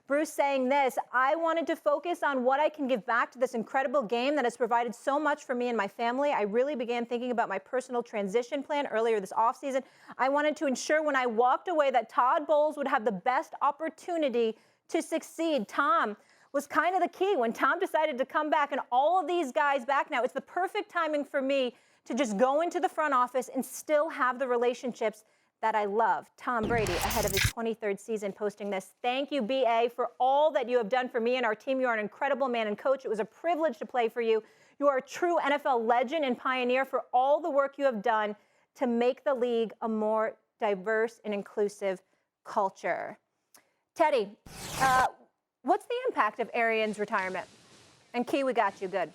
Bruce saying this: I wanted to focus on what I can give back to this incredible game that has provided so much for me and my family. I really began thinking about my personal transition plan earlier this offseason. I wanted to ensure when I walked away that Todd Bowles would have the best opportunity to succeed. Tom was kind of the key when Tom decided to come back, and all of these guys back now. It's the perfect timing for me to just go into the front office and still have the relationships that I love. Tom Brady, ahead of his 23rd season, posting this: thank you, BA, for all that you have done for me and our team. You are an incredible man and coach. It was a privilege to play for you. You are a true NFL legend and pioneer for all the work you have done to make the league a more diverse and inclusive culture. Tedy, what's the impact of Arians' retirement? And Key, we got you. Good.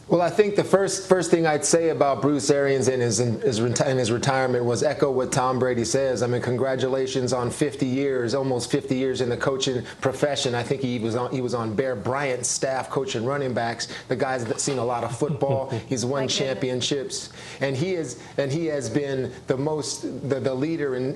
Well, I think the first thing I'd say about Bruce Arians and his retirement was echo what Tom Brady says. I mean, congratulations on 50 years, almost 50 years in the coaching profession. I think he was on Bear Bryant's staff coaching running backs, the guys that seen a lot of football. He's won championships, and he has been the leader in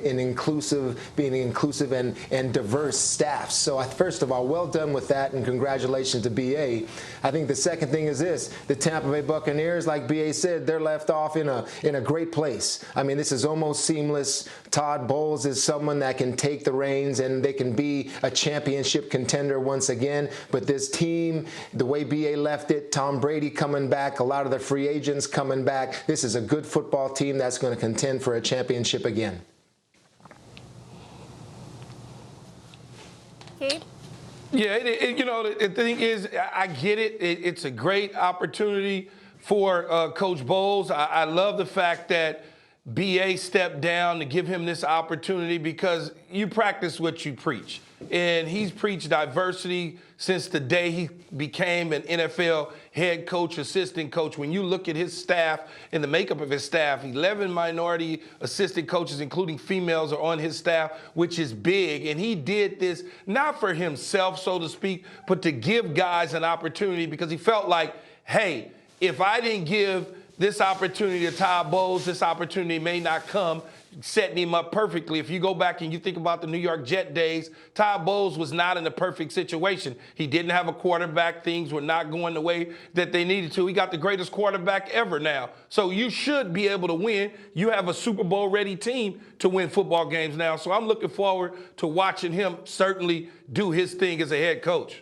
being inclusive and diverse staffs. So first of all, well done with that, and congratulations to BA. I think the second thing is this: the Tampa Bay Buccaneers, like BA said, they're left off in a great place. I mean, this is almost seamless. Todd Bowles is someone that can take the reins and they can be a championship contender once again. But this team, the way BA left it, Tom Brady coming back, a lot of the free agents coming back, this is a good football team that's going to contend for a championship again. Keith? Yeah, the thing is, I get it. It's a great opportunity for Coach Bowles. I love the fact that BA stepped down to give him this opportunity, because you practice what you preach. And he's preached diversity since the day he became an NFL head coach, assistant coach. When you look at his staff and the makeup of his staff, 11 minority assistant coaches, including females, are on his staff, which is big. And he did this not for himself, so to speak, but to give guys an opportunity, because he felt like, hey, if I didn't give this opportunity to Todd Bowles, this opportunity may not come, setting him up perfectly. If you go back and you think about the New York Jet days, Todd Bowles was not in a perfect situation. He didn't have a quarterback. Things were not going the way that they needed to. He got the greatest quarterback ever now. So you should be able to win. You have a Super Bowl ready team to win football games now. So I'm looking forward to watching him certainly do his thing as a head coach.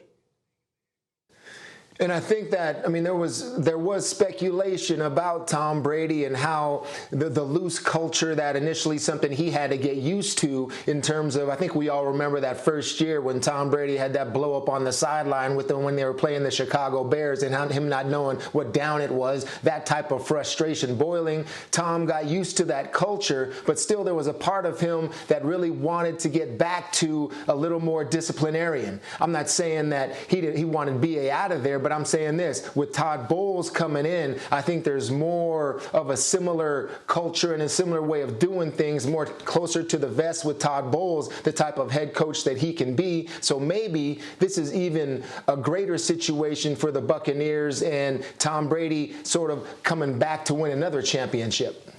And I think that, I mean, there was speculation about Tom Brady and how the loose culture, that initially something he had to get used to, in terms of, I think we all remember that first year when Tom Brady had that blow up on the sideline with them when they were playing the Chicago Bears, and him not knowing what down it was, that type of frustration boiling. Tom got used to that culture, but still there was a part of him that really wanted to get back to a little more disciplinarian. I'm not saying that he wanted BA out of there, but I'm saying this: with Todd Bowles coming in, I think there's more of a similar culture and a similar way of doing things, more closer to the vest with Todd Bowles, the type of head coach that he can be. So maybe this is even a greater situation for the Buccaneers and Tom Brady sort of coming back to win another championship.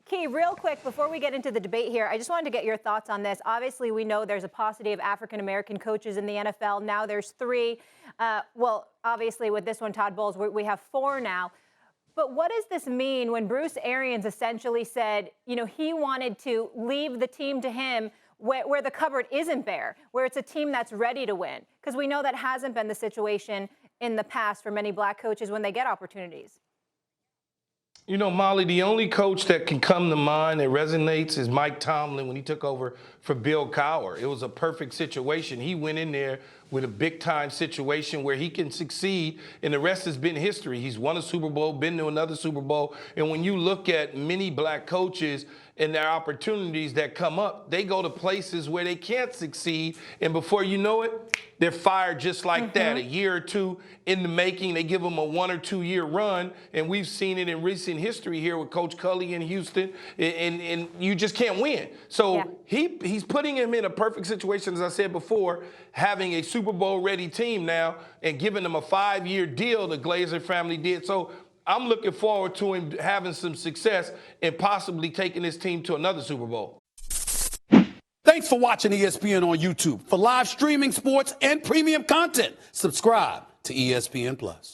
Key, real quick, before we get into the debate here, I just wanted to get your thoughts on this. Obviously, we know there's a paucity of African-American coaches in the NFL. Now there's 3. Well, obviously, with this one, Todd Bowles, we have 4 now. But what does this mean when Bruce Arians essentially said, he wanted to leave the team to him where the cupboard isn't bare, where it's a team that's ready to win? Because we know that hasn't been the situation in the past for many black coaches when they get opportunities. Molly, the only coach that can come to mind that resonates is Mike Tomlin when he took over for Bill Cowher. It was a perfect situation. He went in there with a big-time situation where he can succeed, and the rest has been history. He's won a Super Bowl, been to another Super Bowl, and when you look at many black coaches and their opportunities that come up, they go to places where they can't succeed, and before you know it, they're fired just like that. A year or two in the making, they give them a 1 or 2 year run, and we've seen it in recent history here with Coach Culley in Houston, and you just can't win. So he's putting him in a perfect situation, as I said before, having a Super Bowl ready team now and giving them a 5-year deal the Glazer family did. So I'm looking forward to him having some success and possibly taking his team to another Super Bowl. Thanks for watching ESPN on YouTube. For live streaming, sports, and premium content, subscribe to ESPN+.